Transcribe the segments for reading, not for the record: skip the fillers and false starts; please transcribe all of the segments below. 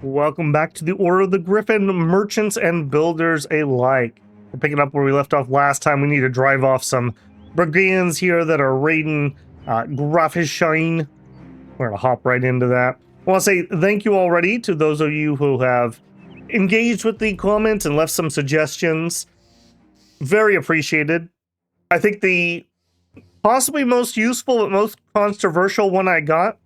Welcome back to the Order of the Gryphon, merchants and builders alike. We're picking up where we left off last time. We need to drive off some brigands here that are raiding Gryphon. We're going to hop right into that. I want to say thank you already to those of you who have engaged with the comments and left some suggestions. Very appreciated. I think the possibly most useful but most controversial one I got,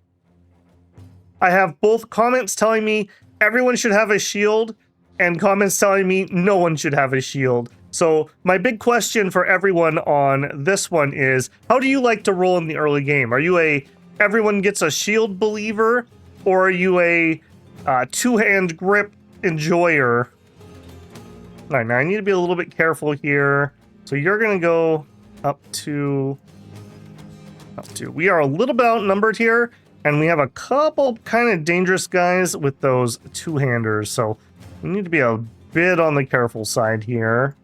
I have both comments telling me everyone should have a shield and comments telling me no one should have a shield. So my big question for everyone on this one is, how do you like to roll in the early game? Are you a everyone gets a shield believer, or are you a two-hand grip enjoyer? All right, now I need to be a little bit careful here. So you're going to go up to... We are a little bit outnumbered here. And we have a couple kind of dangerous guys with those two-handers, so we need to be a bit on the careful side here.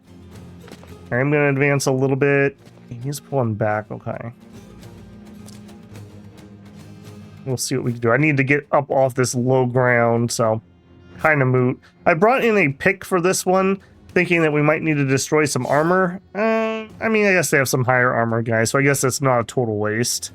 I'm going to advance a little bit. He's pulling back, okay. We'll see what we can do. I need to get up off this low ground, so kind of moot. I brought in a pick for this one, thinking that we might need to destroy some armor. I mean, I guess they have some higher armor guys, so I guess that's not a total waste.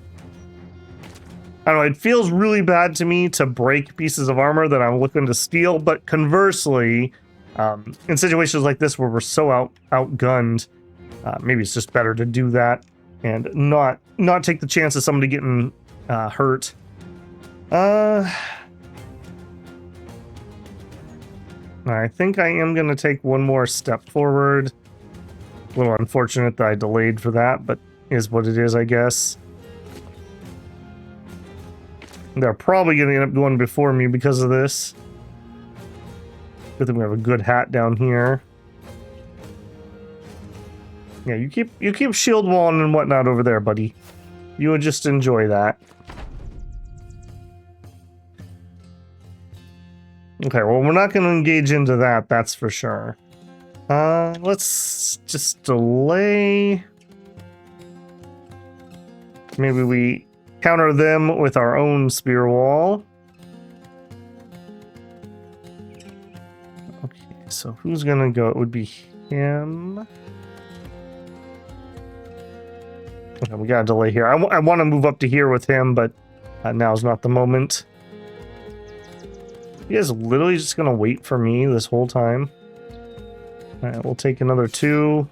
I don't know, it feels really bad to me to break pieces of armor that I'm looking to steal, but conversely, in situations like this where we're so outgunned, maybe it's just better to do that and not take the chance of somebody getting hurt. I think I am going to take one more step forward. A little unfortunate that I delayed for that, but is what it is, I guess. They're probably going to end up going before me because of this. Good thing we have a good hat down here. Yeah, you keep shield walling and whatnot over there, buddy. You would just enjoy that. Okay, well, we're not going to engage into that, that's for sure. Let's just delay. Maybe we counter them with our own spear wall. Okay, so who's gonna go? It would be him. Okay, we got a delay here. I want to move up to here with him, but now's not the moment. You guys literally just gonna wait for me this whole time? Alright, we'll take another 2.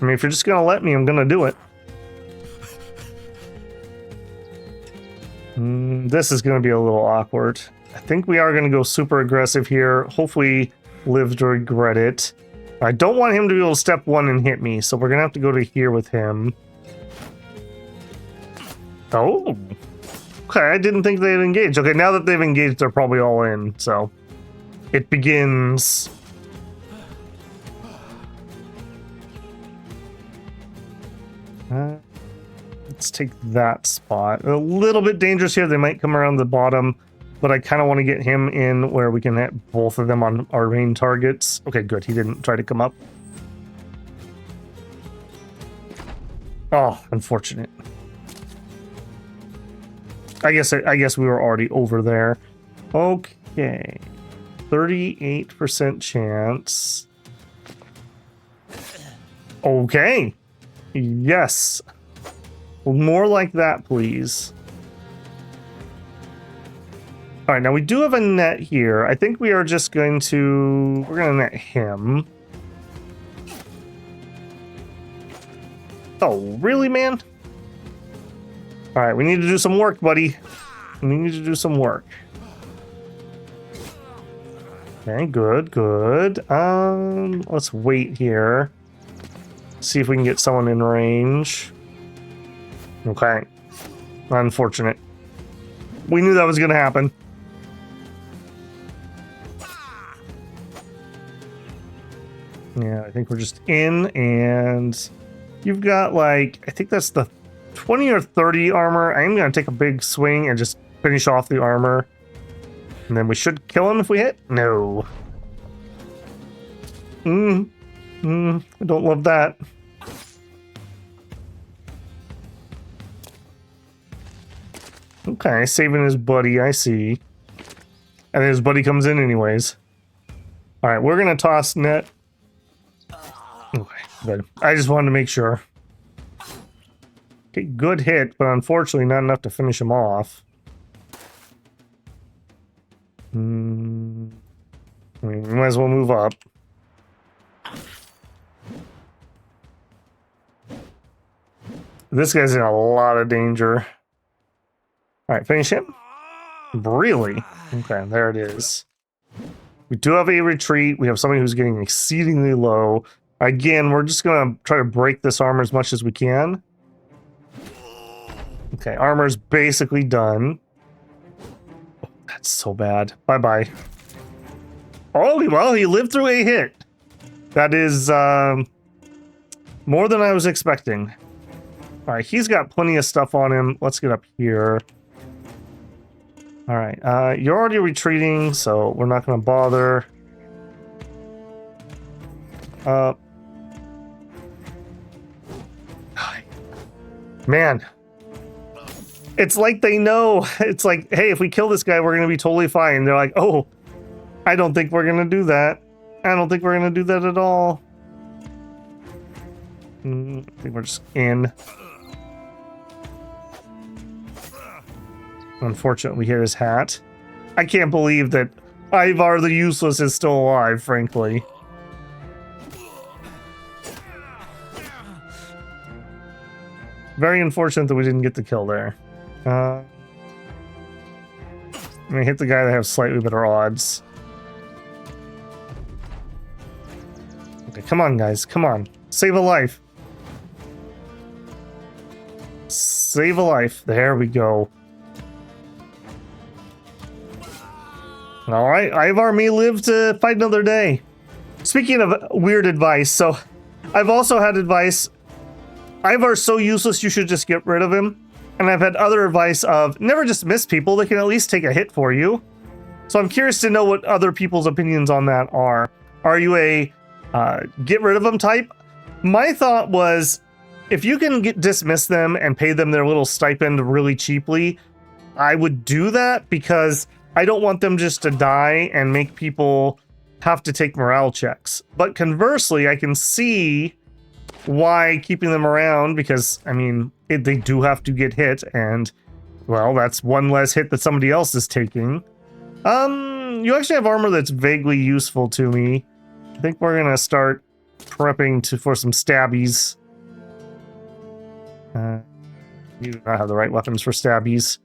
I mean, if you're just gonna let me, I'm gonna do it. This is going to be a little awkward. I think we are going to go super aggressive here. Hopefully live to regret it. I don't want him to be able to step 1 and hit me, so we're going to have to go to here with him. Oh. Okay, I didn't think they'd engage. Okay, now that they've engaged, they're probably all in, so it begins. Let's take that spot. A little bit dangerous here. They might come around the bottom, but I kind of want to get him in where we can hit both of them on our main targets. Okay, good. He didn't try to come up. Oh, unfortunate. I guess we were already over there. Okay. 38% chance. Okay. Yes. More like that, please. All right, now we do have a net here. I think we are just going to... We're going to net him. Oh, really, man? All right, we need to do some work, buddy. We need to do some work. Okay, good, good. Let's wait here. See if we can get someone in range. Okay. Unfortunate. We knew that was going to happen. Yeah, I think we're just in, and you've got, like, I think that's the 20 or 30 armor. I'm going to take a big swing and just finish off the armor. And then we should kill him if we hit? No. I don't love that. Okay, saving his buddy, I see. And his buddy comes in anyways. Alright, we're gonna toss net. Okay, good. I just wanted to make sure. Okay, good hit, but unfortunately not enough to finish him off. I mean, we might as well move up. This guy's in a lot of danger. Alright, finish him. Really? Okay, there it is. We do have a retreat. We have somebody who's getting exceedingly low. Again, we're just going to try to break this armor as much as we can. Okay, armor's basically done. Oh, that's so bad. Bye-bye. Oh, well, he lived through a hit. That is more than I was expecting. All right, he's got plenty of stuff on him. Let's get up here. All right, you're already retreating, so we're not going to bother. Man, it's like they know. It's like, hey, if we kill this guy, we're going to be totally fine. They're like, oh, I don't think we're going to do that. I don't think we're going to do that at all. I think we're just in. Unfortunately, we hit his hat. I can't believe that Ivar the Useless is still alive, frankly. Very unfortunate that we didn't get the kill there. I'm gonna hit the guy that has slightly better odds. Okay, come on, guys. Come on. Save a life. Save a life. There we go. All right, Ivar may live to fight another day. Speaking of weird advice, so I've also had advice. Ivar's so useless, you should just get rid of him. And I've had other advice of never dismiss people. They can at least take a hit for you. So I'm curious to know what other people's opinions on that are. Are you a get rid of them type? My thought was, if you can dismiss them and pay them their little stipend really cheaply, I would do that because I don't want them just to die and make people have to take morale checks. But conversely, I can see why keeping them around, because, I mean, they do have to get hit, and, well, that's one less hit that somebody else is taking. You actually have armor that's vaguely useful to me. I think we're gonna start prepping for some stabbies. You do not have the right weapons for stabbies.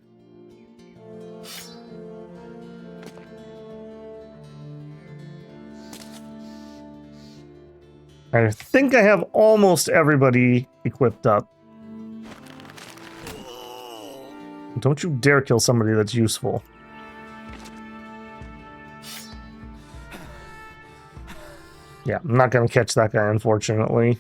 I think I have almost everybody equipped up. Don't you dare kill somebody that's useful. Yeah, I'm not going to catch that guy, unfortunately.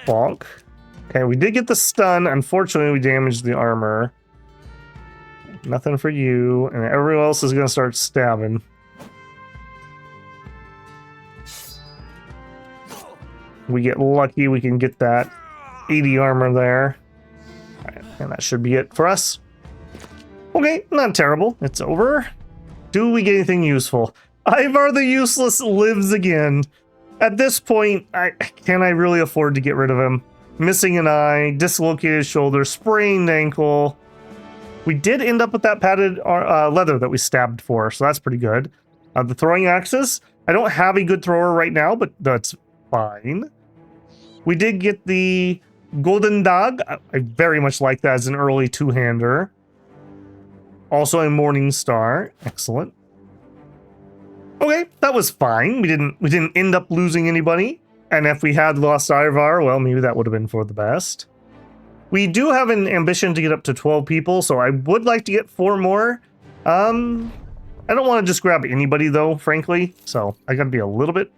Bonk. Okay, we did get the stun. Unfortunately, we damaged the armor. Nothing for you, and everyone else is going to start stabbing. We get lucky, we can get that 80 armor there. Right, and that should be it for us. Okay, not terrible. It's over. Do we get anything useful? Ivar the Useless lives again. At this point, can I really afford to get rid of him? Missing an eye, dislocated shoulder, sprained ankle. We did end up with that padded leather that we stabbed for, so that's pretty good. The throwing axes. I don't have a good thrower right now, but that's fine. We did get the Golden Dog. I very much like that as an early two-hander. Also a Morning Star. Excellent. Okay, that was fine. We didn't end up losing anybody. And if we had lost Ivar, well, maybe that would have been for the best. We do have an ambition to get up to 12 people, so I would like to get 4 more. I don't want to just grab anybody, though, frankly. So I got to be a little bit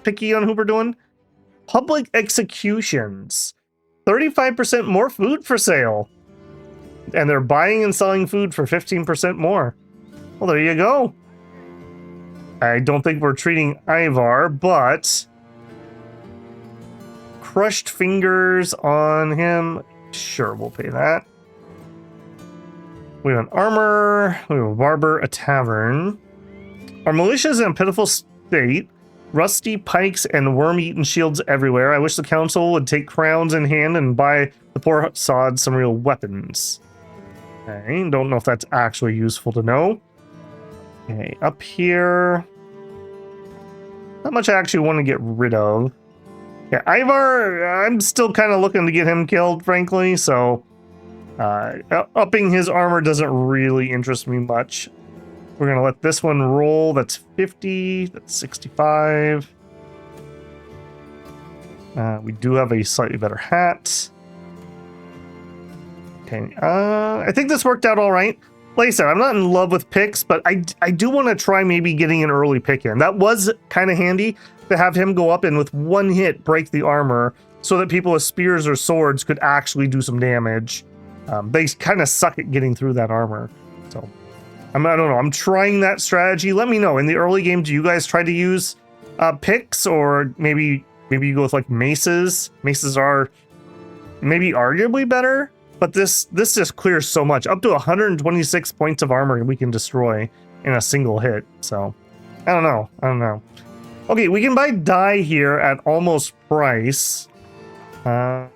picky on who we're doing. Public executions. 35% more food for sale. And they're buying and selling food for 15% more. Well, there you go. I don't think we're treating Ivar, but crushed fingers on him. Sure, we'll pay that. We have an armor, we have a barber, a tavern. Our militia is in a pitiful state. Rusty pikes and worm-eaten shields everywhere. I wish the council would take crowns in hand and buy the poor sod some real weapons. Okay, don't know if that's actually useful to know. Okay, up here. Not much I actually want to get rid of. Yeah, Ivar, I'm still kind of looking to get him killed, frankly, so upping his armor doesn't really interest me much. We're going to let this one roll. That's 50, that's 65. We do have a slightly better hat. Okay, I think this worked out all right. Like I said, I'm not in love with picks, but I do want to try maybe getting an early pick in. That was kind of handy to have him go up and with one hit break the armor so that people with spears or swords could actually do some damage. They kind of suck at getting through that armor. So, I don't know. I'm trying that strategy. Let me know. In the early game, do you guys try to use picks, or maybe you go with like maces? Maces are maybe arguably better. But this just clears so much. Up to 126 points of armor we can destroy in a single hit. So, I don't know. Okay, we can buy dye here at almost price. And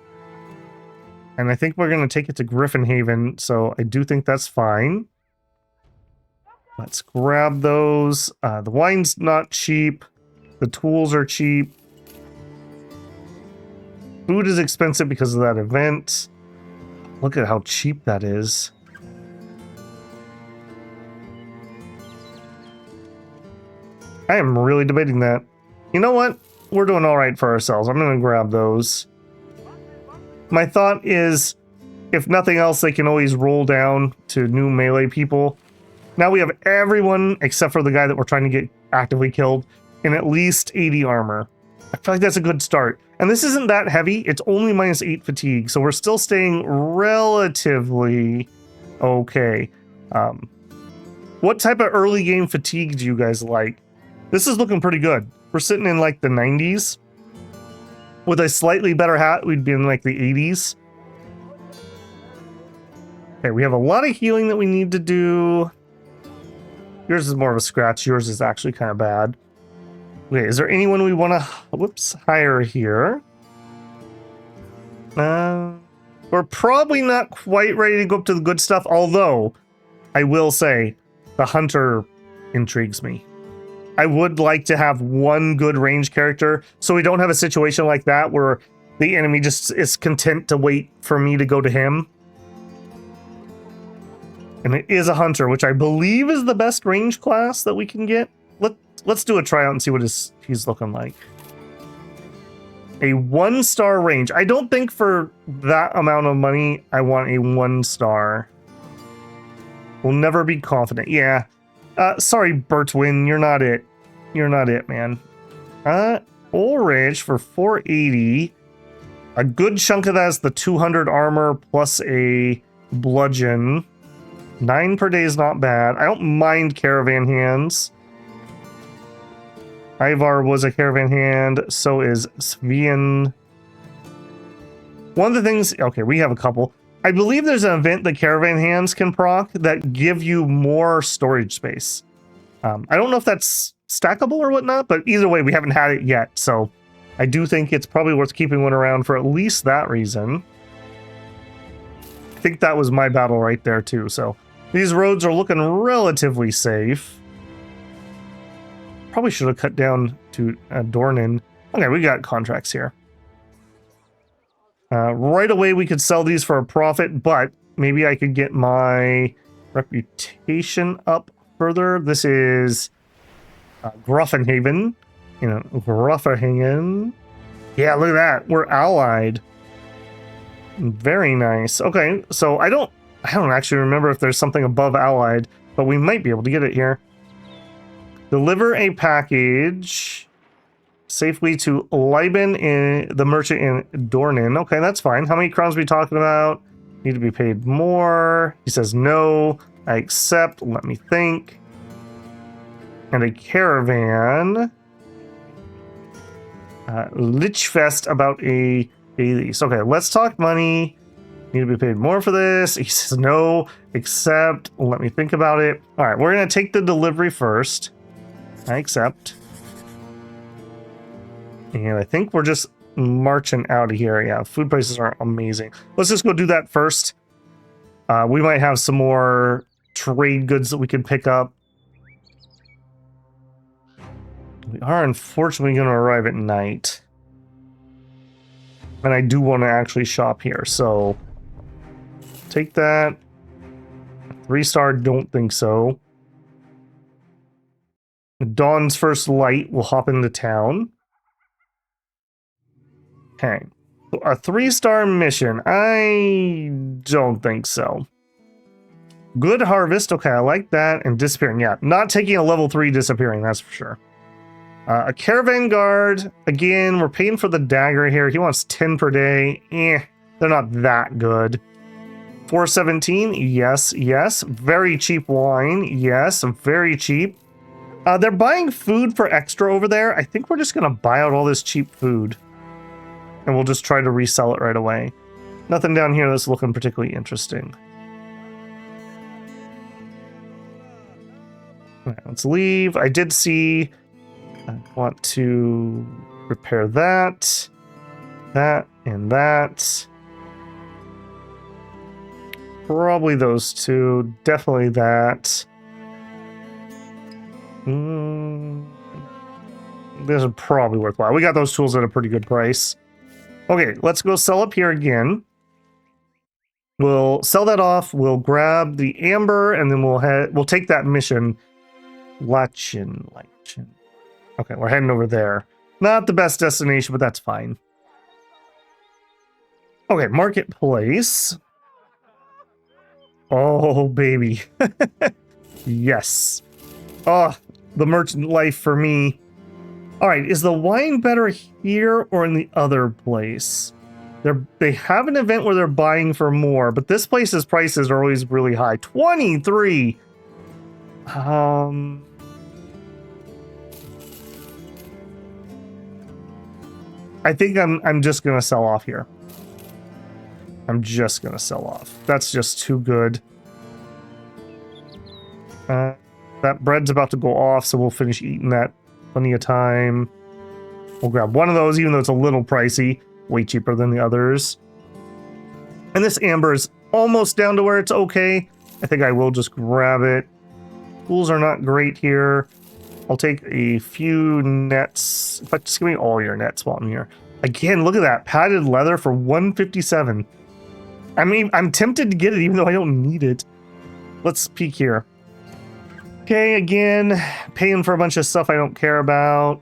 I think we're going to take it to Gryphon Haven. So, I do think that's fine. Let's grab those. The wine's not cheap. The tools are cheap. Food is expensive because of that event. Look at how cheap that is. I am really debating that. You know what? We're doing all right for ourselves. I'm going to grab those. My thought is, if nothing else, they can always roll down to new melee people. Now we have everyone, except for the guy that we're trying to get actively killed, in at least 80 armor. I feel like that's a good start. And this isn't that heavy. It's only -8 fatigue, so we're still staying relatively okay. What type of early game fatigue do you guys like? This is looking pretty good. We're sitting in like the 90s. With a slightly better hat, we'd be in like the 80s. Okay, we have a lot of healing that we need to do. Yours is more of a scratch. Yours is actually kind of bad. Okay, is there anyone we want to, hire here? We're probably not quite ready to go up to the good stuff, although I will say the hunter intrigues me. I would like to have one good range character so we don't have a situation like that where the enemy just is content to wait for me to go to him. And it is a hunter, which I believe is the best range class that we can get. Let's do a tryout and see what he's looking like. A 1-star range. I don't think for that amount of money I want a 1-star. We'll never be confident. Yeah. Sorry, Bertwin, you're not it. You're not it, man. Ulrich for 480. A good chunk of that is the 200 armor plus a bludgeon. 9 per day is not bad. I don't mind caravan hands. Ivar was a caravan hand, so is Svian. One of the things, okay, we have a couple. I believe there's an event that caravan hands can proc that give you more storage space. I don't know if that's stackable or whatnot, but either way, we haven't had it yet. So I do think it's probably worth keeping one around for at least that reason. I think that was my battle right there too. So these roads are looking relatively safe. Probably should have cut down to Dornan. Okay, we got contracts here. Right away, we could sell these for a profit, but maybe I could get my reputation up further. This is Gruffinhaven. Gruffinhaven. Yeah, look at that. We're allied. Very nice. Okay, so I don't actually remember if there's something above allied, but we might be able to get it here. Deliver a package safely to Liben, in the merchant in Dornan. Okay, that's fine. How many crowns are we talking about? Need to be paid more. He says no. I accept. Let me think. And a caravan. Lichtfeste about a lease. Okay, let's talk money. Need to be paid more for this. He says no, accept. Let me think about it. All right, we're going to take the delivery first. I accept. And I think we're just marching out of here. Yeah, food prices are amazing. Let's just go do that first. We might have some more trade goods that we can pick up. We are unfortunately going to arrive at night. And I do want to actually shop here, so take that. 3-star, don't think so. Dawn's first light will hop into town. Okay. A 3-star mission. I don't think so. Good harvest. Okay, I like that. And disappearing. Yeah, not taking a level 3 disappearing, that's for sure. A caravan guard. Again, we're paying for the dagger here. He wants 10 per day. They're not that good. 417. Yes, yes. Very cheap wine. Yes, very cheap. They're buying food for extra over there. I think we're just going to buy out all this cheap food. And we'll just try to resell it right away. Nothing down here that's looking particularly interesting. All right, let's leave. I did see... I want to repair that. That and that. Probably those two. Definitely that. This is probably worthwhile. We got those tools at a pretty good price. Okay, let's go sell up here again. We'll sell that off. We'll grab the amber, and then we'll take that mission. Lachin. Okay, we're heading over there. Not the best destination, but that's fine. Okay, marketplace. Oh, baby. Yes. Oh, the merchant life for me. All right, is the wine better here or in the other place? They have an event where they're buying for more, but this place's prices are always really high. 23. I think I'm just gonna sell off here. I'm just gonna sell off. That's just too good. That bread's about to go off, so we'll finish eating that. Plenty of time. We'll grab one of those, even though it's a little pricey. Way cheaper than the others. And this amber is almost down to where it's okay. I think I will just grab it. Tools are not great here. I'll take a few nets. In fact, just give me all your nets while I'm here. Again, look at that. Padded leather for 157. I mean, I'm tempted to get it even though I don't need it. Let's peek here. Okay, again, paying for a bunch of stuff I don't care about.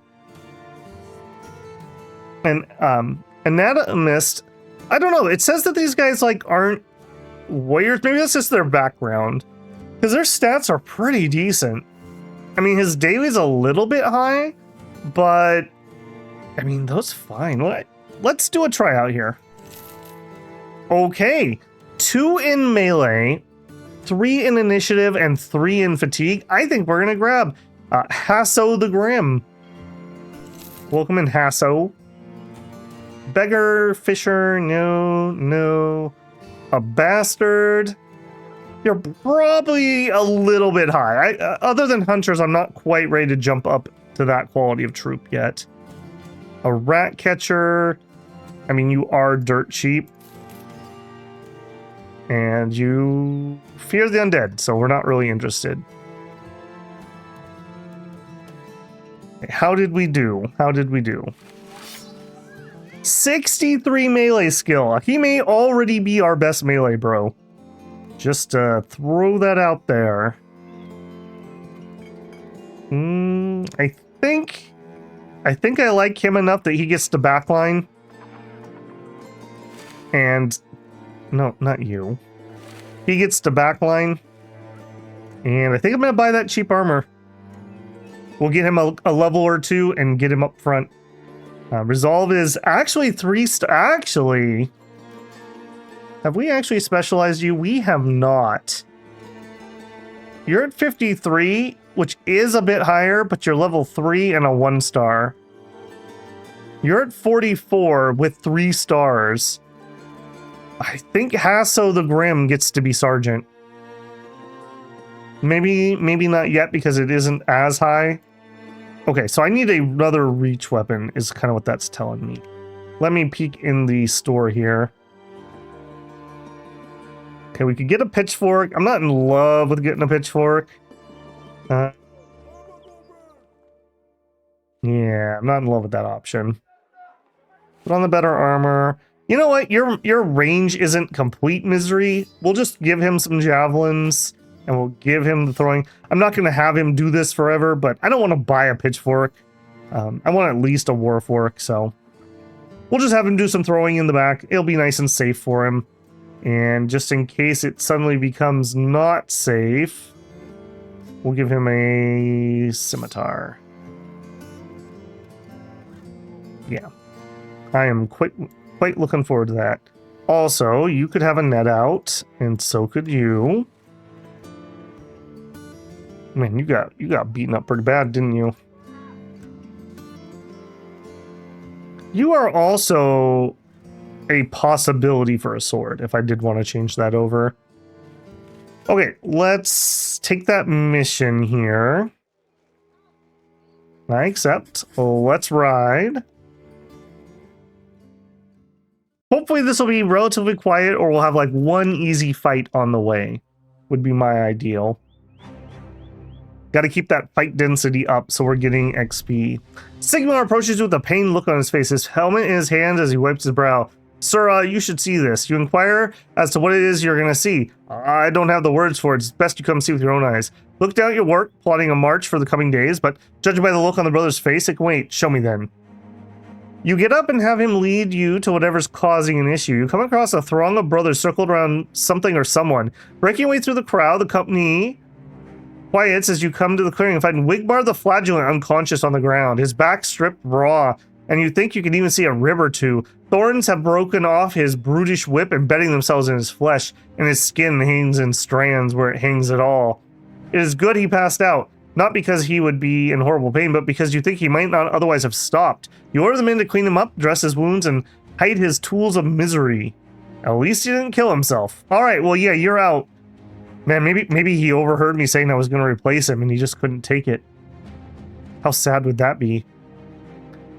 And anatomist, I don't know. It says that these guys like aren't warriors. Maybe that's just their background. Because their stats are pretty decent. I mean, his daily's a little bit high, but I mean, those fine. Let's do a tryout here. Okay, 2 in melee, 3 in initiative, and 3 in fatigue. I think we're gonna grab Hasso the Grim. Welcome in, Hasso. Beggar, Fisher, no. A Bastard. You're probably a little bit high. Other than Hunters, I'm not quite ready to jump up to that quality of troop yet. A Rat Catcher. I mean, you are dirt cheap. And you fear the undead, so we're not really interested. How did we do? 63 melee skill. He may already be our best melee bro. Just throw that out there. I think I like him enough that he gets to backline. And no, not you. He gets to backline. And I think I'm gonna buy that cheap armor. We'll get him a level or 2 and get him up front. Resolve is actually 3-star. Actually, have we actually specialized you? We have not. You're at 53, which is a bit higher, but you're level 3 and a 1-star. You're at 44 with 3 stars. I think Hasso the Grim gets to be sergeant. Maybe not yet because it isn't as high. Okay, so I need another reach weapon is kind of what that's telling me. Let me peek in the store here. Okay, we could get a pitchfork. I'm not in love with getting a pitchfork. Yeah, I'm not in love with that option. Put on the better armor. You know what? Your range isn't complete misery. We'll just give him some javelins and we'll give him the throwing. I'm not going to have him do this forever, but I don't want to buy a pitchfork. I want at least a warfork, so we'll just have him do some throwing in the back. It'll be nice and safe for him. And just in case it suddenly becomes not safe, we'll give him a scimitar. Yeah, I am quite looking forward to that. Also, you could have a net out, and so could you. Man, you got beaten up pretty bad, didn't you? You are also a possibility for a sword, if I did want to change that over. Okay, let's take that mission here. I accept. Let's ride. Hopefully this will be relatively quiet, or we'll have like one easy fight on the way. Would be my ideal. Got to keep that fight density up so we're getting XP. Sigmar approaches you with a pained look on his face, his helmet in his hands as he wipes his brow. Sir, you should see this. You inquire as to what it is you're going to see. I don't have the words for it. It's best you come see with your own eyes. Look down at your work, plotting a march for the coming days, but judging by the look on the brother's face, it can wait. Show me then. You get up and have him lead you to whatever's causing an issue. You come across a throng of brothers circled around something or someone. Breaking your way through the crowd, the company quiets as you come to the clearing and find Wigmar the Flagellant unconscious on the ground, his back stripped raw, and you think you can even see a rib or two. Thorns have broken off his brutish whip, embedding themselves in his flesh, and his skin hangs in strands where it hangs at all. It is good he passed out, not because he would be in horrible pain, but because you think he might not otherwise have stopped. You order the men to clean him up, dress his wounds, and hide his tools of misery. At least he didn't kill himself. All right, well, yeah, you're out. Man, maybe he overheard me saying I was going to replace him and he just couldn't take it. How sad would that be?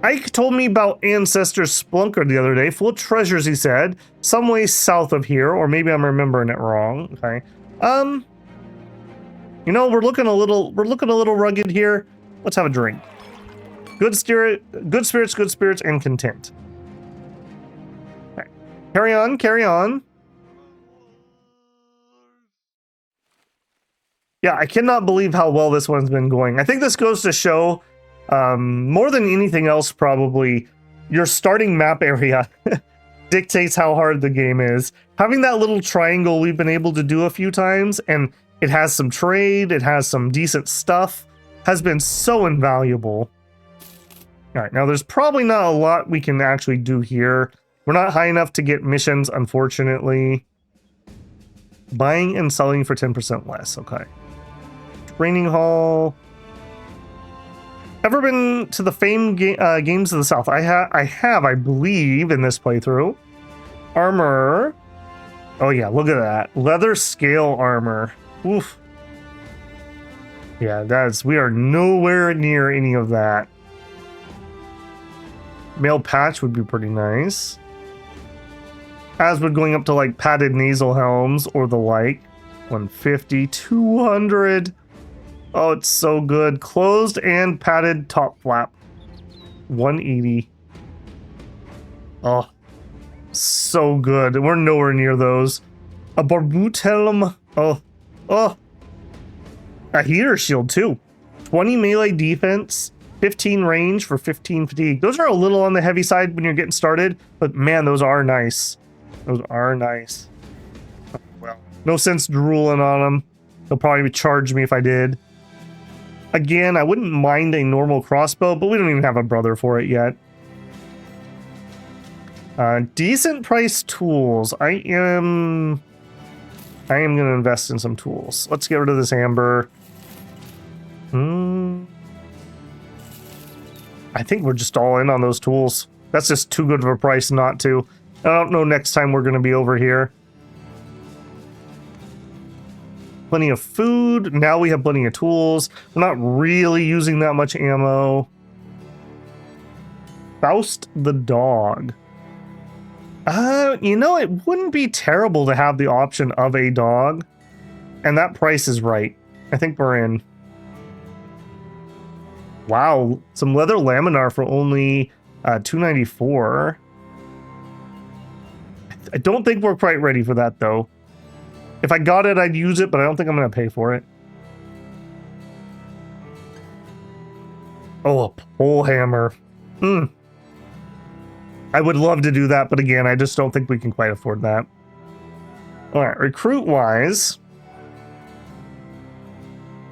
Ike told me about Ancestor Splunker the other day. Full of treasures, he said. Some way south of here, or maybe I'm remembering it wrong. Okay. You know, we're looking a little rugged here. Let's have a drink. Good spirits, and content. Okay. Carry on, carry on. Yeah, I cannot believe how well this one's been going. I think this goes to show, more than anything else probably, your starting map area dictates how hard the game is. Having that little triangle we've been able to do a few times, and it has some trade, it has some decent stuff, has been so invaluable. Alright, now there's probably not a lot we can actually do here. We're not high enough to get missions, unfortunately. Buying and selling for 10% less, okay. Training hall. Ever been to the famed games of the South? I have, I believe, in this playthrough. Armor. Oh yeah, look at that. Leather scale armor. Oof. Yeah, we are nowhere near any of that. Mail patch would be pretty nice. As would going up to like padded nasal helms or the like. 150, 200. Oh, it's so good. Closed and padded top flap. 180. Oh, so good. We're nowhere near those. A Barboot helm. Oh. A heater shield too. 20 melee defense. 15 range for 15 fatigue. Those are a little on the heavy side when you're getting started, but man, those are nice. Those are nice. Well, no sense drooling on them. They'll probably charge me if I did. Again, I wouldn't mind a normal crossbow, but we don't even have a brother for it yet. Decent price tools. I am going to invest in some tools. Let's get rid of this amber. I think we're just all in on those tools. That's just too good of a price not to. I don't know next time we're going to be over here. Plenty of food. Now we have plenty of tools. We're not really using that much ammo. Faust the dog. You know, it wouldn't be terrible to have the option of a dog. And that price is right. I think we're in. Wow, some leather laminar for only $294. I don't think we're quite ready for that, though. If I got it, I'd use it, but I don't think I'm going to pay for it. Oh, a pole hammer. I would love to do that, but again, I just don't think we can quite afford that. All right, recruit-wise,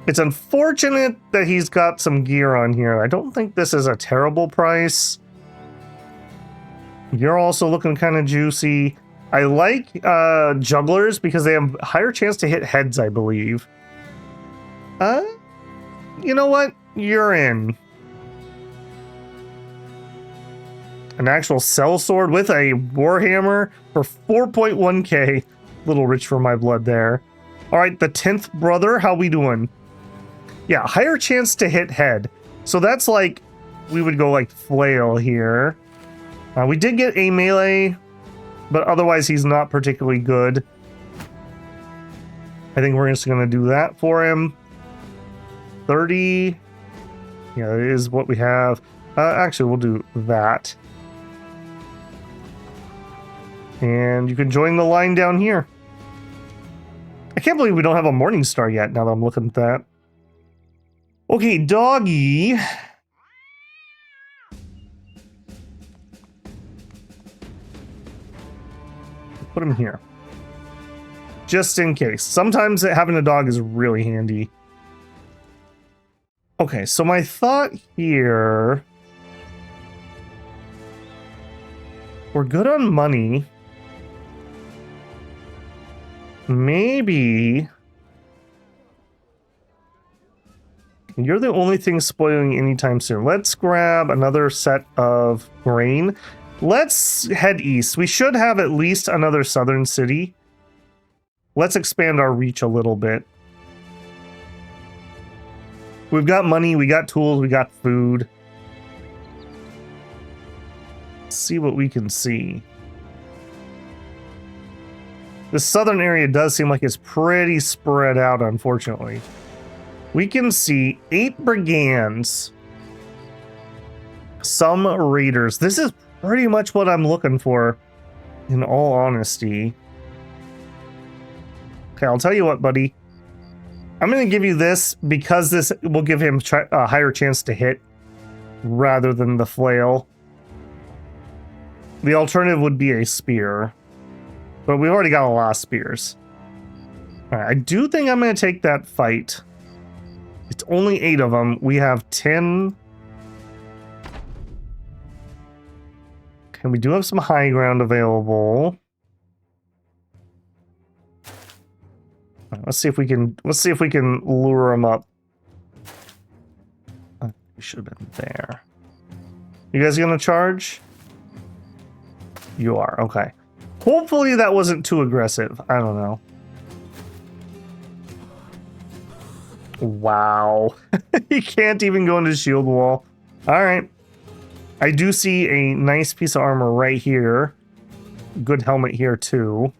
it's unfortunate that he's got some gear on here. I don't think this is a terrible price. You're also looking kind of juicy. I like jugglers because they have higher chance to hit heads, I believe. You know what? You're in. An actual sellsword with a warhammer for 4.1k. Little rich for my blood there. All right, the 10th brother, how we doing? Yeah, higher chance to hit head. So that's like, we would go like flail here. We did get a melee, but otherwise he's not particularly good. I think we're just going to do that for him. 30. Yeah, it is what we have. Actually, we'll do that. And you can join the line down here. I can't believe we don't have a Morning Star yet, now that I'm looking at that. Okay, doggy. Put him here. Just in case. Sometimes having a dog is really handy. Okay, so my thought here... We're good on money. Maybe... You're the only thing spoiling anytime soon. Let's grab another set of grain. Let's head east. We should have at least another southern city. Let's expand our reach a little bit. We've got money, we got tools, we got food. Let's see what we can see. The southern area does seem like it's pretty spread out, unfortunately. We can see 8 brigands, some raiders. This is pretty much what I'm looking for, in all honesty. Okay, I'll tell you what, buddy. I'm going to give you this because this will give him a higher chance to hit rather than the flail. The alternative would be a spear, but we've already got a lot of spears. All right, I do think I'm going to take that fight. It's only 8 of them. We have 10. Okay, we do have some high ground available. Right, let's see if we can lure them up. We should have been there. You guys gonna charge? You are, okay. Hopefully that wasn't too aggressive. I don't know. Wow. He can't even go into shield wall. All right. I do see a nice piece of armor right here. Good helmet here too.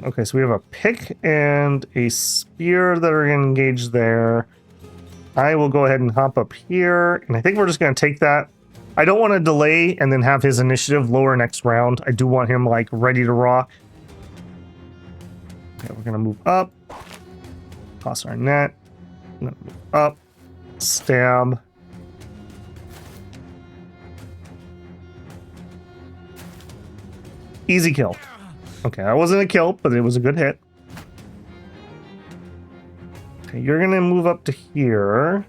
Okay, so we have a pick and a spear that are engaged there. I will go ahead and hop up here, and I think we're just going to take that. I don't want to delay and then have his initiative lower next round. I do want him, like, ready to rock. Okay, we're going to move up. Toss our net. Move up. Stab. Easy kill. Okay, that wasn't a kill, but it was a good hit. Okay, you're going to move up to here.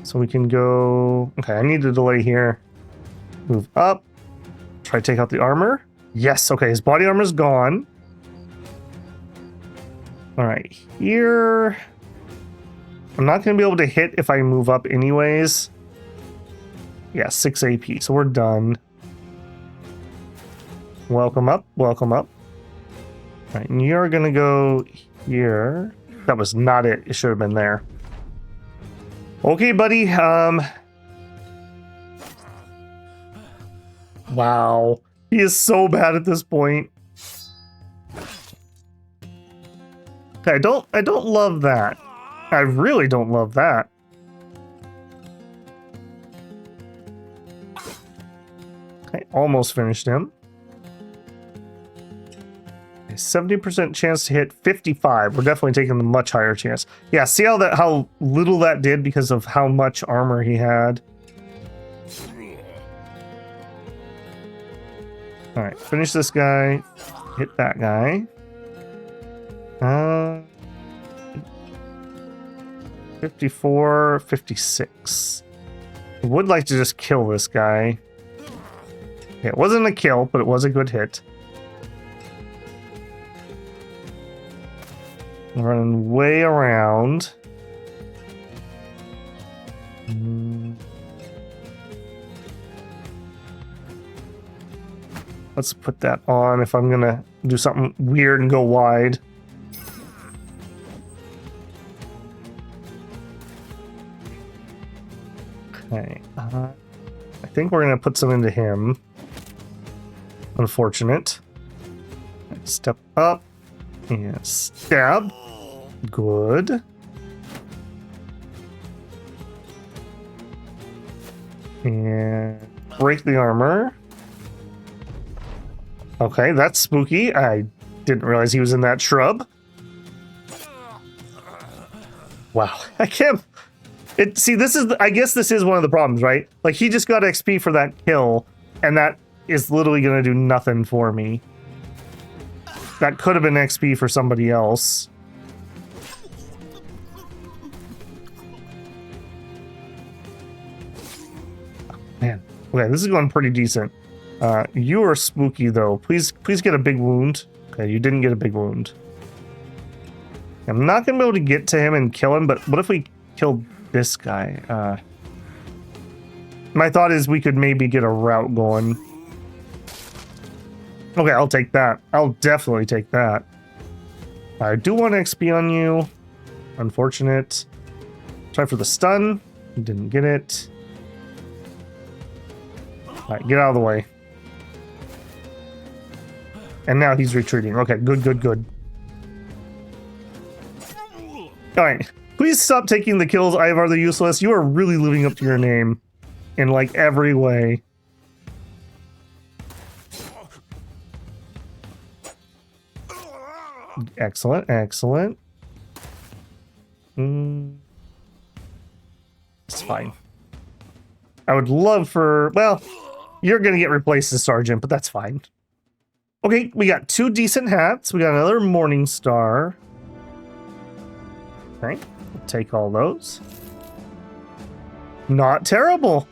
So we can go... Okay, I need to delay here. Move up. Try to take out the armor. Yes, okay, his body armor is gone. All right, here. I'm not going to be able to hit if I move up anyways. Yeah, 6 AP, so we're done. Welcome up, welcome up. All right, and you're going to go here. That was not it. It should have been there. Okay, buddy. Wow. He is so bad at this point. Okay, I don't love that. I really don't love that. Okay, almost finished him. 70% chance to hit 55. We're definitely taking the much higher chance. Yeah, see how little that did because of how much armor he had. All right, finish this guy. Hit that guy. 54, 56. I would like to just kill this guy. Okay, it wasn't a kill, but it was a good hit. Running way around. Let's put that on if I'm gonna do something weird and go wide. Okay. I think we're gonna put some into him. Unfortunate. Step up and stab. Good. And break the armor. Okay, that's spooky. I didn't realize he was in that shrub. Wow, I can't. See, this is. I guess this is one of the problems, right? Like he just got XP for that kill, and that is literally gonna do nothing for me. That could have been XP for somebody else. Man, okay, this is going pretty decent. You are spooky though. Please get a big wound. Okay, you didn't get a big wound. I'm not gonna be able to get to him and kill him, but what if we killed this guy? My thought is we could maybe get a route going. Okay, I'll take that. I'll definitely take that. I do want XP on you. Unfortunate. Try for the stun. Didn't get it. Alright, get out of the way. And now he's retreating. Okay, good. Alright, please stop taking the kills, Ivar the Useless. You are really living up to your name in like every way. Excellent. It's fine. I would love for, well, you're gonna get replaced as Sergeant, but that's fine. Okay, we got 2 decent hats. We got another Morning Star. Okay, we'll take all those. Not terrible.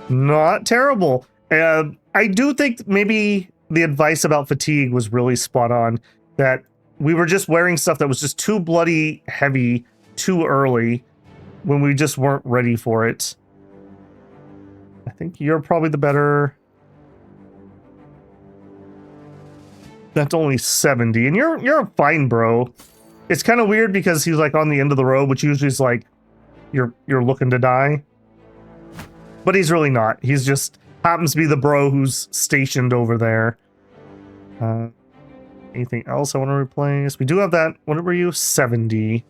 Not terrible. I do think maybe the advice about fatigue was really spot on. That we were just wearing stuff that was just too bloody heavy too early when we just weren't ready for it. I think you're probably the better. That's only 70, and you're fine, bro. It's kind of weird because he's like on the end of the road, which usually is like you're looking to die. But he's really not. He's just happens to be the bro who's stationed over there. Anything else I want to replace? We do have that. What were you? 70.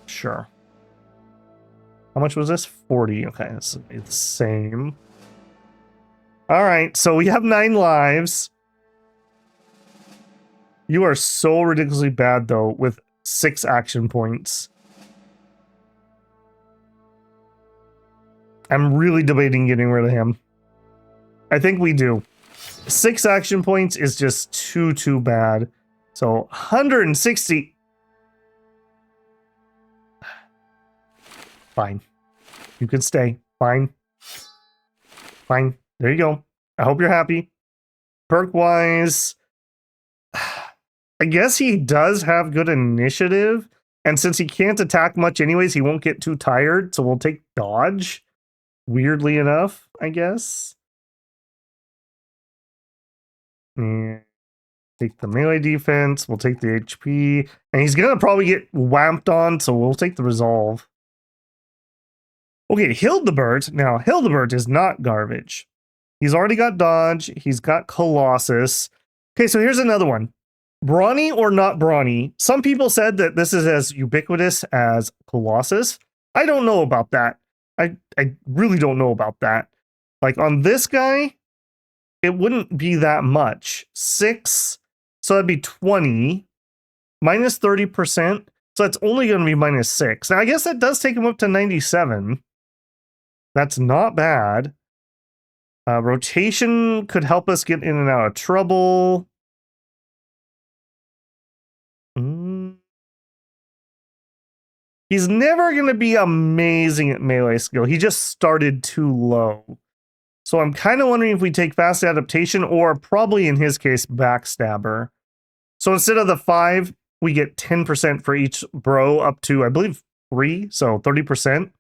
Sure. How much was this? 40. Okay, it's the same. All right, so we have 9 lives. You are so ridiculously bad, though, with 6 action points. I'm really debating getting rid of him. I think we do. 6 action points is just too bad. So 160. Fine. You can stay. Fine. Fine. There you go. I hope you're happy. Perk-wise, I guess he does have good initiative. And since he can't attack much anyways, he won't get too tired. So we'll take dodge. Weirdly enough, I guess. And take the melee defense. We'll take the HP. And he's going to probably get whamped on, so we'll take the resolve. Okay, Hildebert. Now, Hildebert is not garbage. He's already got dodge. He's got Colossus. Okay, so here's another one. Brawny or not brawny? Some people said that this is as ubiquitous as Colossus. I don't know about that. I really don't know about that. Like on this guy, it wouldn't be that much. 6, so that'd be 20, minus 30%. So that's only going to be minus 6. Now, I guess that does take him up to 97. That's not bad. Rotation could help us get in and out of trouble. He's never going to be amazing at melee skill. He just started too low. So I'm kind of wondering if we take fast adaptation or probably in his case, backstabber. So instead of the 5, we get 10% for each bro up to, I believe, 3. So 30%.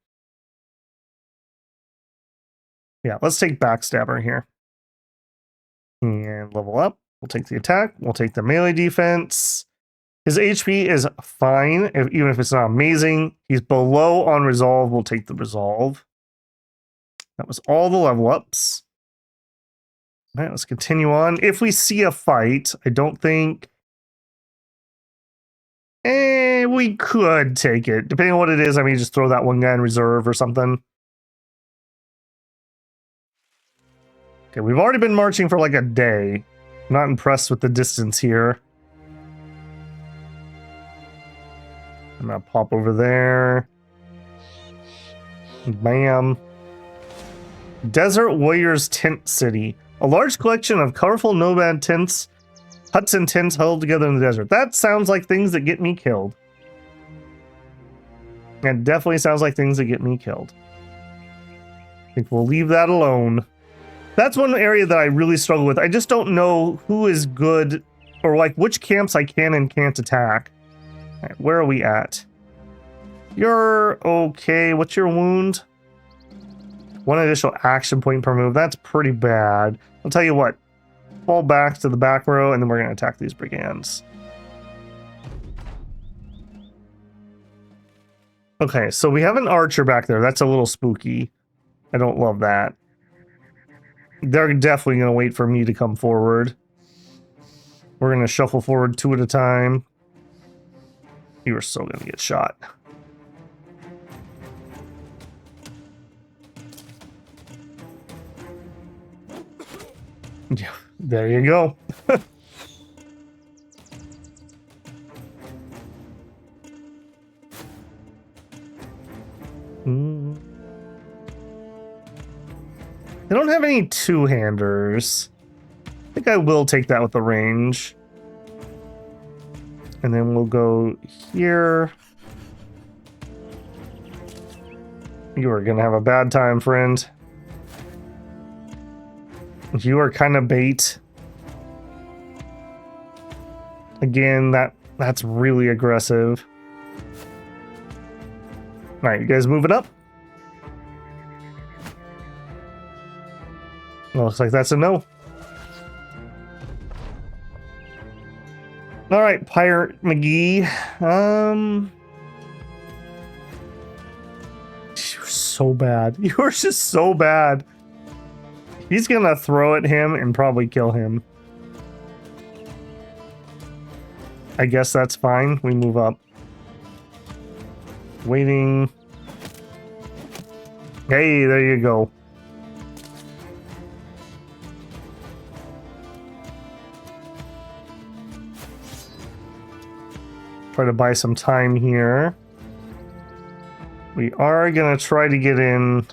Yeah, let's take backstabber here. And level up. We'll take the attack. We'll take the melee defense. His HP is fine, even if it's not amazing. He's below on resolve. We'll take the resolve. That was all the level ups. All right, let's continue on. If we see a fight, I don't think... we could take it. Depending on what it is, I mean, just throw that one guy in reserve or something. Okay, we've already been marching for like a day. Not impressed with the distance here. I'm gonna pop over there. Bam. Desert Warriors Tent City. A large collection of colorful nomad tents, huts and tents held together in the desert. That sounds like things that get me killed. That definitely sounds like things that get me killed. I think we'll leave that alone. That's one area that I really struggle with. I just don't know who is good, or like which camps I can and can't attack. All right, where are we at? You're okay. What's your wound? 1 additional action point per move. That's pretty bad. I'll tell you what. Fall back to the back row, and then we're going to attack these brigands. Okay, so we have an archer back there. That's a little spooky. I don't love that. They're definitely going to wait for me to come forward. We're going to shuffle forward 2 at a time. You are still going to get shot. Yeah, there you go. They don't have any two-handers. I think I will take that with the range. And then we'll go here. You are gonna have a bad time, friend. You are kind of bait. Again, that's really aggressive. All right, you guys moving up. Well, looks like that's a no. All right, Pirate McGee. You're so bad. You're just so bad. He's gonna throw at him and probably kill him. I guess that's fine. We move up. Waiting. Hey, there you go. Try to buy some time here. We are gonna try to get in.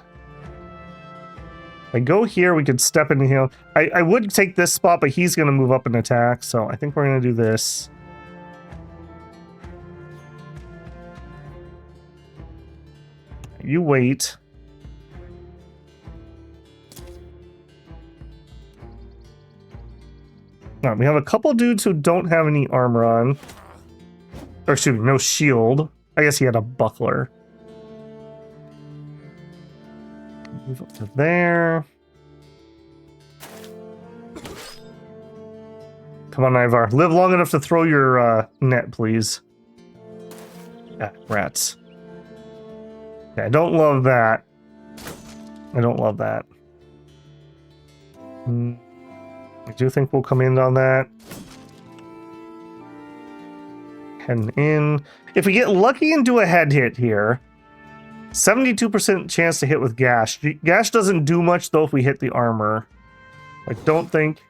If I go here, we could step into him. I would take this spot, but he's gonna move up and attack, so I think we're gonna do this. You wait. Alright, we have a couple dudes who don't have any armor on. Or excuse me, no shield. I guess he had a buckler. Move up to there. Come on, Ivar. Live long enough to throw your net, please. Ah, rats. Yeah, I don't love that. I don't love that. I do think we'll come in on that. Heading in. If we get lucky and do a head hit here, 72% chance to hit with Gash. Gash doesn't do much, though, if we hit the armor. I don't think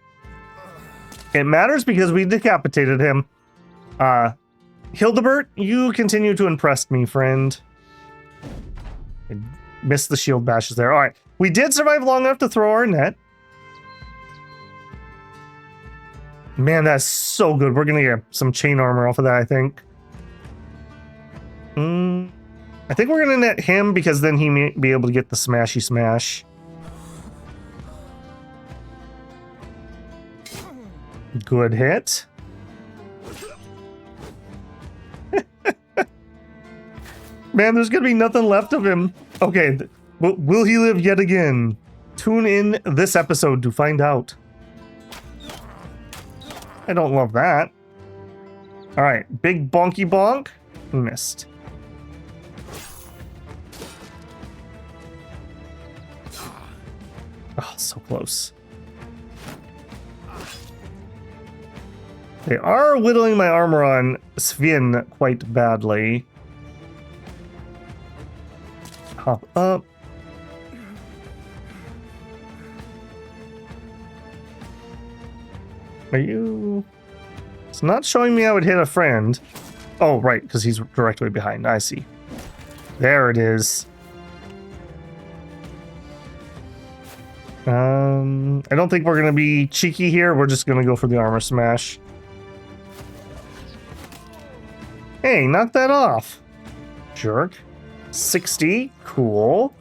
it matters because we decapitated him. Hildebert, you continue to impress me, friend. I missed the shield bashes there. All right. We did survive long enough to throw our net. Man, that's so good. We're going to get some chain armor off of that, I think. I think we're going to net him because then he may be able to get the smashy smash. Good hit. Man, there's going to be nothing left of him. Okay, will he live yet again? Tune in this episode to find out. I don't love that. All right, big bonky bonk. Missed. Oh, so close. They are whittling my armor on Sven quite badly. Hop up. Are you... It's not showing me I would hit a friend. Oh, right, because he's directly behind. I see. There it is. I don't think we're going to be cheeky here. We're just going to go for the armor smash. Hey, knock that off. Jerk. 60. Cool.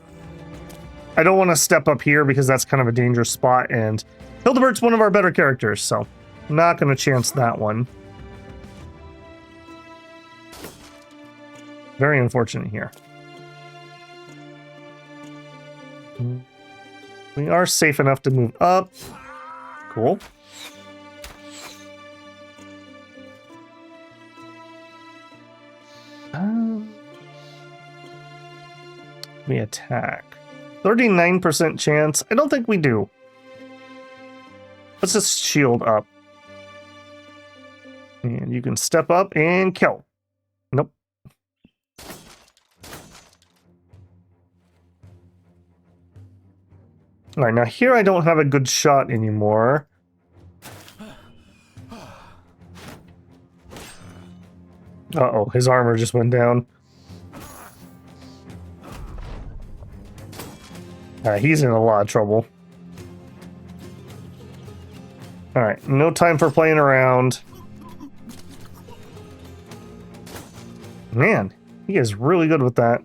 I don't want to step up here because that's kind of a dangerous spot, and Hildebert's one of our better characters, so I'm not going to chance that one. Very unfortunate here. We are safe enough to move up. Cool. We attack. 39% chance. I don't think we do. Let's just shield up. And you can step up and kill. Nope. All right, now here I don't have a good shot anymore. Uh-oh, his armor just went down. He's in a lot of trouble. All right, no time for playing around. Man, he is really good with that.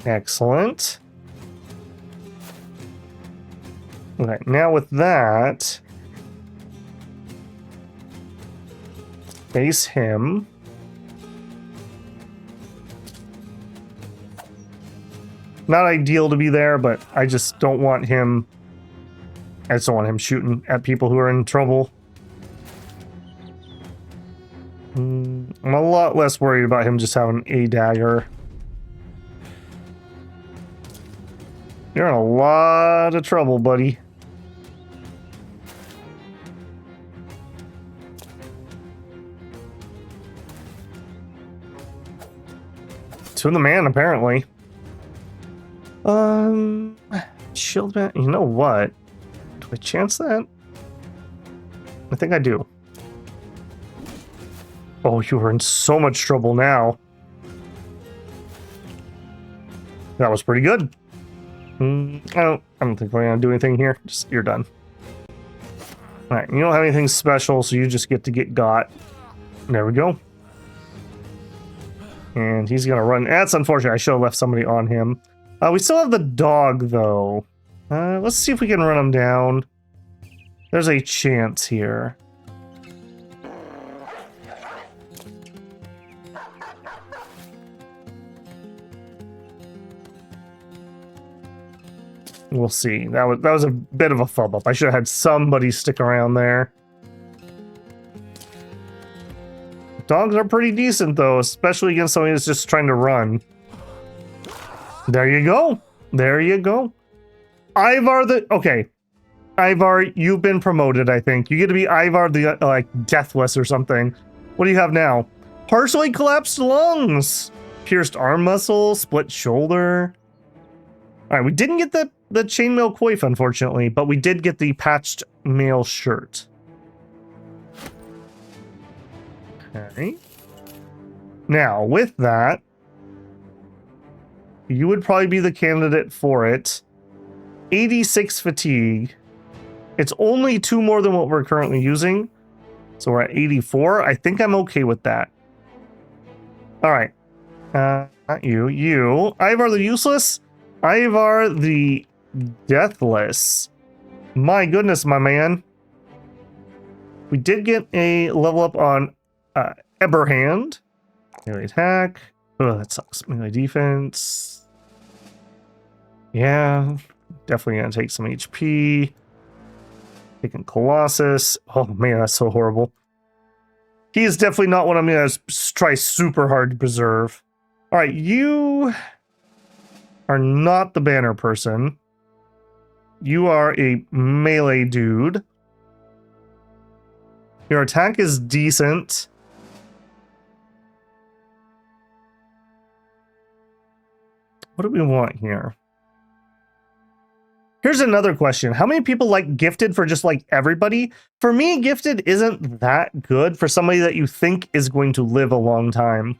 Excellent. Okay, now with that, face him. Not ideal to be there, but I just don't want him. I just don't want him shooting at people who are in trouble. I'm a lot less worried about him just having a dagger. You're in a lot of trouble, buddy. To the man, apparently. Shield man. You know what? Do I chance that? I think I do. Oh, you are in so much trouble now. That was pretty good. I don't think we're gonna do anything here. Just you're done. All right, you don't have anything special, so you just get to get got. There we go. And he's gonna run. That's unfortunate. I should have left somebody on him. We still have the dog though. Let's see if we can run them down. There's a chance here. We'll see. That was a bit of a fub up. I should have had somebody stick around there. Dogs are pretty decent though, especially against somebody that's just trying to run. There you go. There you go. Ivar okay. Ivar, you've been promoted, I think. You get to be Ivar the like Deathless or something. What do you have now? Partially collapsed lungs. Pierced arm muscle, split shoulder. All right, we didn't get the chainmail coif, unfortunately, but we did get the patched mail shirt. Okay. Now, with that, you would probably be the candidate for it. 86 fatigue. It's only 2 more than what we're currently using. So we're at 84. I think I'm okay with that. All right. Not you. You. Ivar the Useless. Ivar the Deathless. My goodness, my man. We did get a level up on Eberhand. Melee attack. Oh, that sucks. Melee defense. Yeah. Definitely gonna take some HP. Taking Colossus. Oh man, that's so horrible. He is definitely not one I'm gonna try super hard to preserve. Alright, you are not the banner person. You are a melee dude. Your attack is decent. What do we want here? Here's another question. How many people like Gifted for just like everybody? For me, Gifted isn't that good for somebody that you think is going to live a long time.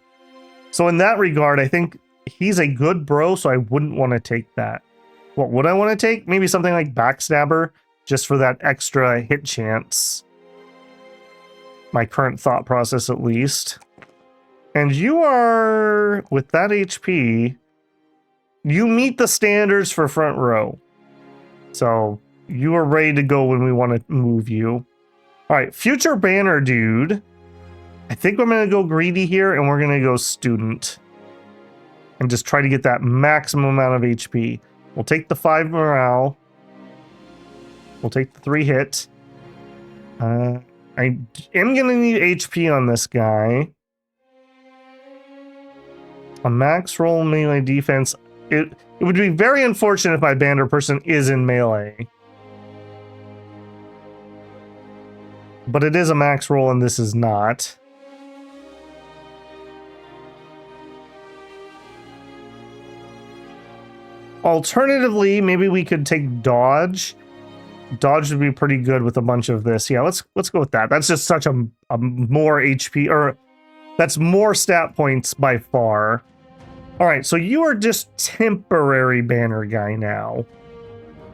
So in that regard, I think he's a good bro, so I wouldn't want to take that. What would I want to take? Maybe something like Backstabber, just for that extra hit chance. My current thought process, at least. And you are, with that HP, you meet the standards for front row. So you are ready to go when we want to move you. All right, future banner dude. I think I'm going to go greedy here, and we're going to go student. And just try to get that maximum amount of HP. We'll take the 5 morale. We'll take the 3 hit. I am going to need HP on this guy. A max roll melee defense. It would be very unfortunate if my banner person is in melee. But it is a max roll and this is not. Alternatively, maybe we could take dodge. Dodge would be pretty good with a bunch of this. Yeah, let's go with that. That's just such a more HP, or that's more stat points by far. All right, so you are just temporary banner guy now.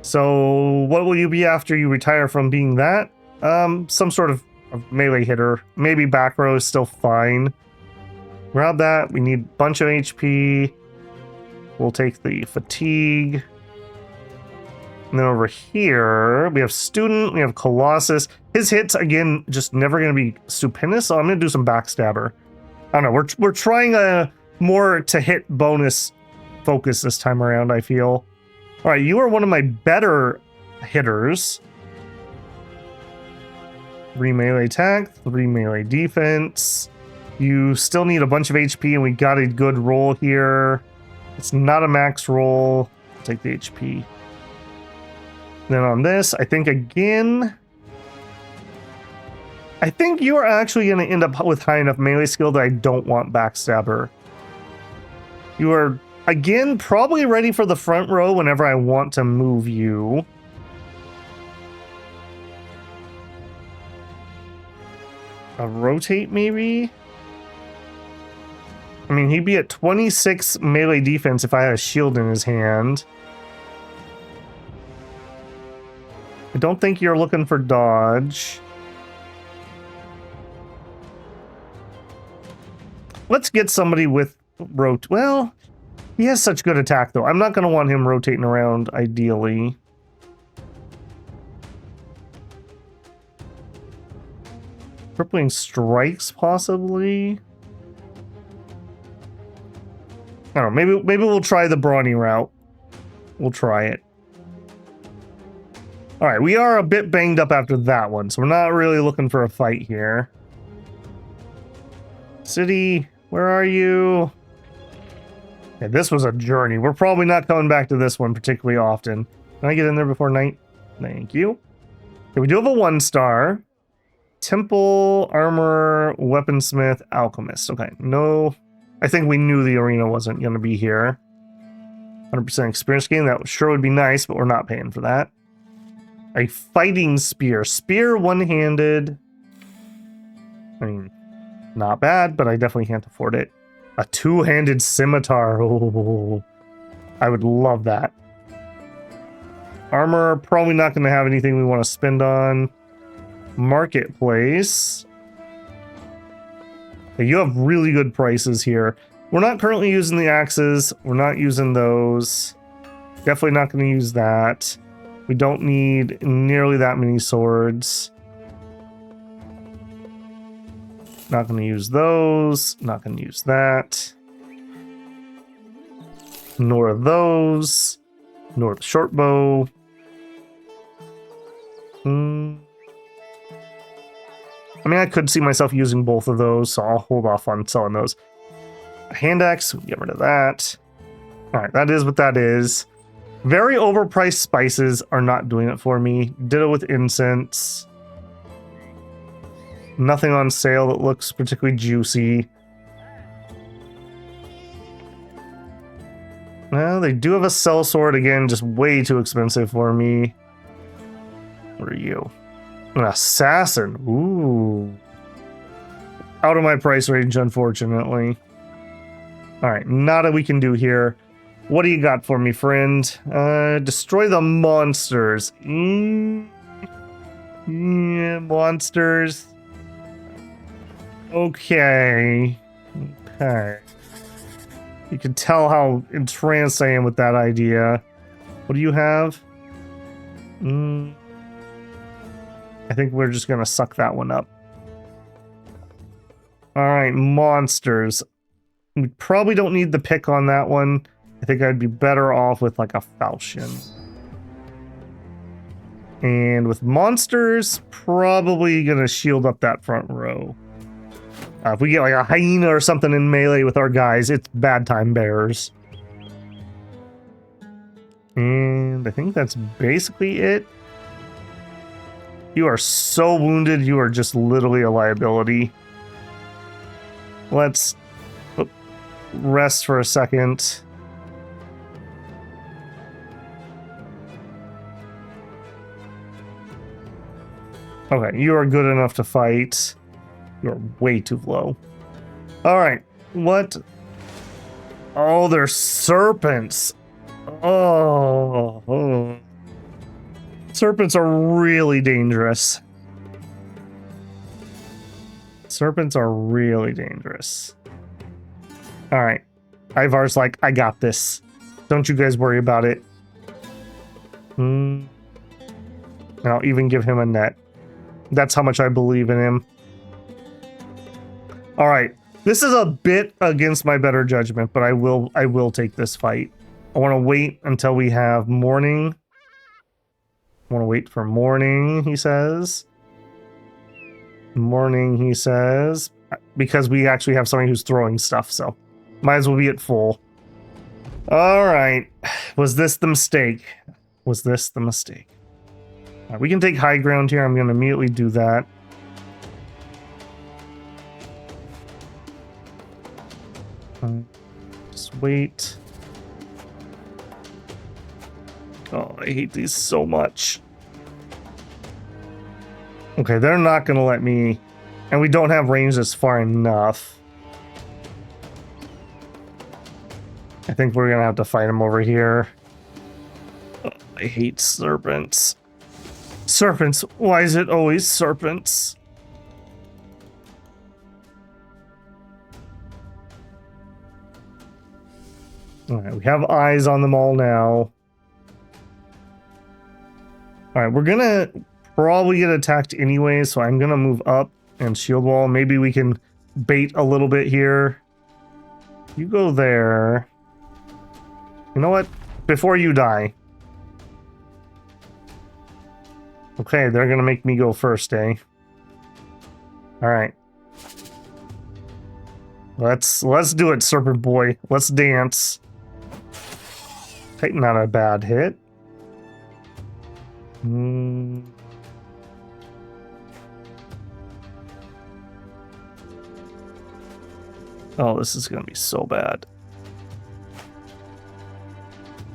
So what will you be after you retire from being that? Some sort of melee hitter. Maybe back row is still fine. Grab that. We need a bunch of HP. We'll take the fatigue. And then over here, we have student, we have Colossus. His hits, again, just never going to be stupendous, so I'm going to do some backstabber. I don't know, we're trying a more to hit bonus focus this time around, I feel. All right, you are one of my better hitters. 3 melee attack, 3 melee defense. You still need a bunch of HP, and we got a good roll here. It's not a max roll. I'll take the HP. Then on this, I think again, I think you are actually going to end up with high enough melee skill that I don't want backstabber. You are, again, probably ready for the front row whenever I want to move you. A rotate, maybe? I mean, he'd be at 26 melee defense if I had a shield in his hand. I don't think you're looking for dodge. Let's get somebody with well, he has such good attack though. I'm not going to want him rotating around ideally. Crippling strikes, possibly. I don't know. Maybe we'll try the brawny route. We'll try it. All right, we are a bit banged up after that one, so we're not really looking for a fight here. City, where are you? Yeah, this was a journey. We're probably not coming back to this one particularly often. Can I get in there before night? Thank you. Okay, we do have a 1-star. Temple, armor, weaponsmith, alchemist. Okay, no. I think we knew the arena wasn't going to be here. 100% experience gain. That sure would be nice, but we're not paying for that. A fighting spear. Spear one-handed. I mean, not bad, but I definitely can't afford it. A two-handed scimitar. Oh, I would love that. Armor, probably not going to have anything we want to spend on. Marketplace. Okay, you have really good prices here. We're not currently using the axes. We're not using those. Definitely not going to use that. We don't need nearly that many swords. Not going to use those. Not going to use that. Nor those. Nor the short bow. I mean, I could see myself using both of those, so I'll hold off on selling those. A hand axe, get rid of that. Alright, that is what that is. Very overpriced spices are not doing it for me. Ditto with incense. Nothing on sale that looks particularly juicy. Well, they do have a sellsword again, just way too expensive for me. What are you? An assassin. Ooh. Out of my price range, unfortunately. Alright, nada we can do here. What do you got for me, friend? Destroy the monsters. Yeah, monsters. Okay. Okay. You can tell how entranced I am with that idea. What do you have? I think we're just gonna suck that one up. Alright, monsters. We probably don't need the pick on that one. I think I'd be better off with like a falchion. And with monsters, probably gonna shield up that front row. If we get like a hyena or something in melee with our guys, it's bad time bearers. And I think that's basically it. You are so wounded, you are just literally a liability. Let's rest for a second. Okay, you are good enough to fight. You're way too low. Alright, what? Oh, they're serpents. Oh. Serpents are really dangerous. Serpents are really dangerous. Alright. Ivar's like, I got this. Don't you guys worry about it. And I'll even give him a net. That's how much I believe in him. Alright. This is a bit against my better judgment, but I will take this fight. I want to wait until we have morning. I want to wait for morning, he says. Morning, he says. Because we actually have somebody who's throwing stuff, so might as well be at full. Alright. Was this the mistake? Was this the mistake? Right, we can take high ground here. I'm going to immediately do that. Just wait. Oh, I hate these so much. Okay, they're not going to let me... And we don't have range that's far enough. I think we're going to have to fight him over here. Oh, I hate serpents. Serpents. Why is it always serpents? Alright, we have eyes on them all now. Alright, we're gonna probably get attacked anyway, so I'm gonna move up and shield wall. Maybe we can bait a little bit here. You go there. You know what? Before you die. Okay, they're gonna make me go first, eh? Alright. Let's do it, Serpent Boy. Let's dance. Okay, not a bad hit. Oh, this is gonna be so bad.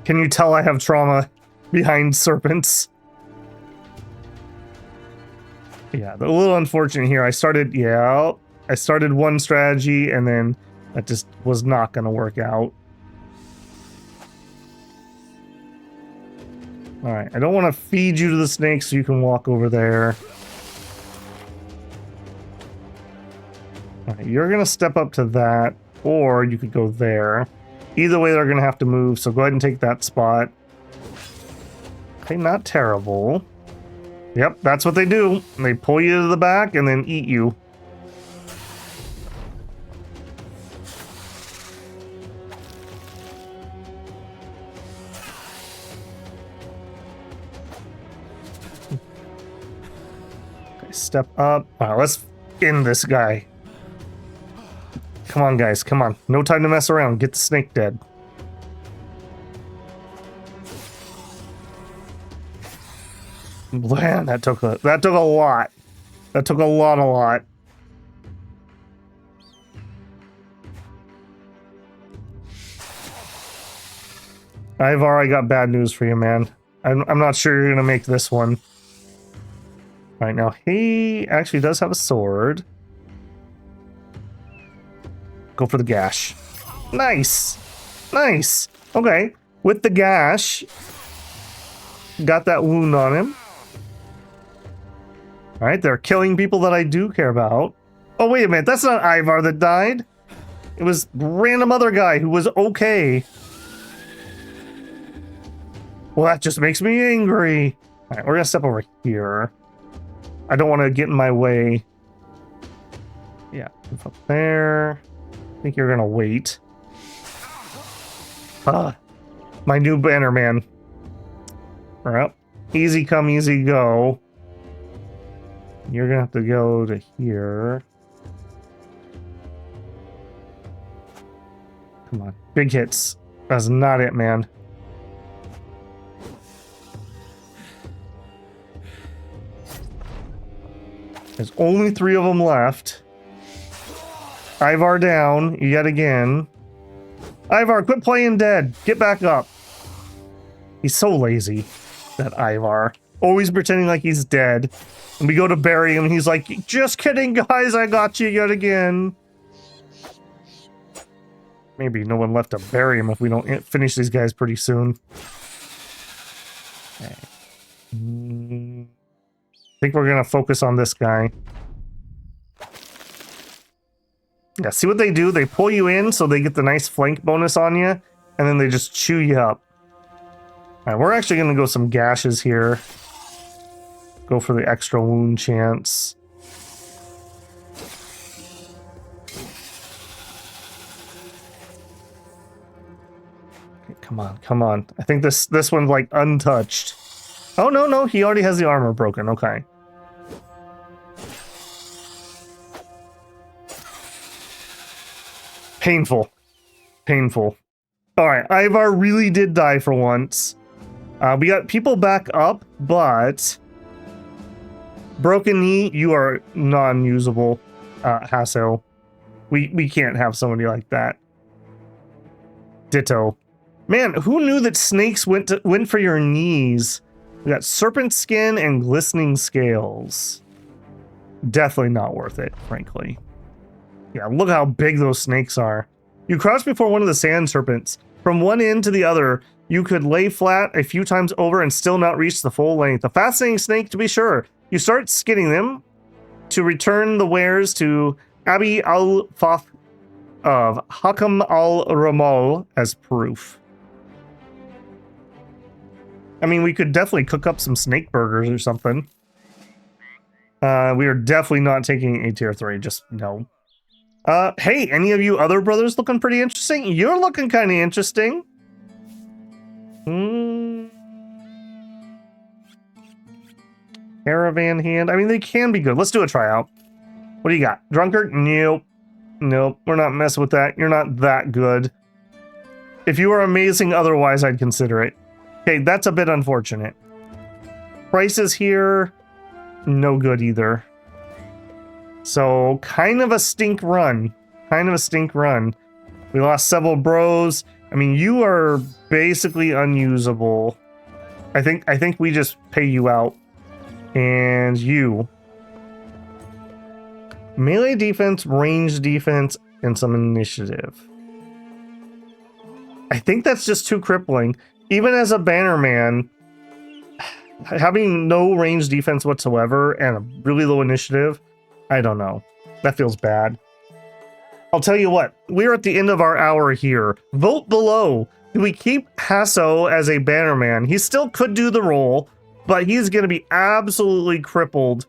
Can you tell I have trauma behind serpents? Yeah, a little unfortunate here. I started one strategy and then that just was not gonna work out. Alright, I don't want to feed you to the snakes so you can walk over there. Alright, you're gonna step up to that, or you could go there. Either way, they're gonna have to move, so go ahead and take that spot. Okay, not terrible. Yep, that's what they do. They pull you to the back and then eat you. Okay, step up. Alright, let's end this guy. Come on, guys, come on. No time to mess around. Get the snake dead. Man, that took a lot. That took a lot. Ivar, I got bad news for you, man. I'm not sure you're gonna make this one. All right, now he actually does have a sword. Go for the gash. Nice. Nice. Okay, with the gash, got that wound on him. All right, they're killing people that I do care about. Oh, wait a minute. That's not Ivar that died. It was random other guy who was okay. Well, that just makes me angry. All right, we're going to step over here. I don't want to get in my way. Yeah, up there. I think you're going to wait. My new banner man. All right, easy come, easy go. You're gonna have to go to here. Come on, big hits. That's not it, man. There's only 3 of them left. Ivar down yet again. Ivar, quit playing dead. Get back up. He's so lazy, that Ivar. Always pretending like he's dead. And we go to bury him, and he's like, just kidding, guys, I got you yet again. Maybe no one left to bury him if we don't finish these guys pretty soon. Okay. I think we're going to focus on this guy. Yeah, see what they do? They pull you in so they get the nice flank bonus on you, and then they just chew you up. Alright, we're actually going to go some gashes here. Go for the extra wound chance. Okay, come on, come on. I think this one's like untouched. Oh, no, he already has the armor broken. Okay. Painful. Painful. Alright, Ivar really did die for once. We got people back up, but... Broken knee, you are non-usable, Hasso. We can't have somebody like that. Ditto. Man, who knew that snakes went for your knees? We got serpent skin and glistening scales. Definitely not worth it, frankly. Yeah, look how big those snakes are. You crouch before one of the sand serpents. From one end to the other, you could lay flat a few times over and still not reach the full length. A fascinating snake, to be sure. You start skinning them to return the wares to Abi al-Fath of Hakam al-Ramal as proof. I mean, we could definitely cook up some snake burgers or something. We are definitely not taking a tier 3, just no. Hey, any of you other brothers looking pretty interesting? You're looking kind of interesting. Caravan hand. I mean, they can be good. Let's do a tryout. What do you got? Drunkard? Nope. Nope. We're not messing with that. You're not that good. If you were amazing otherwise, I'd consider it. Okay, that's a bit unfortunate. Prices here, no good either. So, kind of a stink run. Kind of a stink run. We lost several bros. I mean, you are basically unusable. I think we just pay you out. And you. Melee defense, range defense, and some initiative. I think that's just too crippling. Even as a bannerman, having no range defense whatsoever and a really low initiative, I don't know. That feels bad. I'll tell you what, we're at the end of our hour here. Vote below. Do we keep Hasso as a bannerman? He still could do the role, but he's going to be absolutely crippled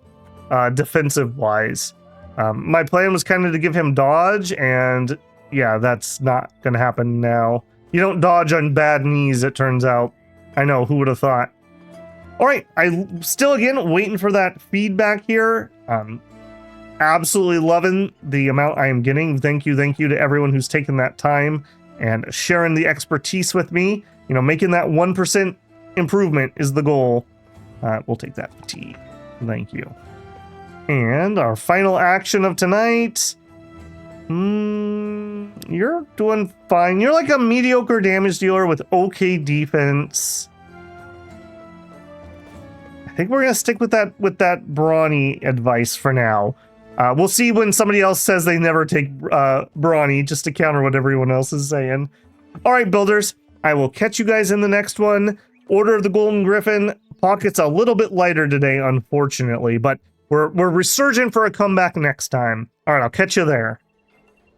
defensive-wise. My plan was kind of to give him dodge, and yeah, that's not going to happen now. You don't dodge on bad knees, it turns out. I know, who would have thought? All right, I'm still, again, waiting for that feedback here. Absolutely loving the amount I am getting. Thank you to everyone who's taken that time and sharing the expertise with me. You know, making that 1% improvement is the goal. We'll take that fatigue. Thank you. And our final action of tonight. You're doing fine. You're like a mediocre damage dealer with okay defense. I think we're gonna stick with that brawny advice for now. We'll see when somebody else says they never take brawny, just to counter what everyone else is saying. All right, builders. I will catch you guys in the next one. Order of the Golden Gryphon. Pocket's a little bit lighter today, unfortunately, but we're resurgent for a comeback next time. All right, I'll catch you there.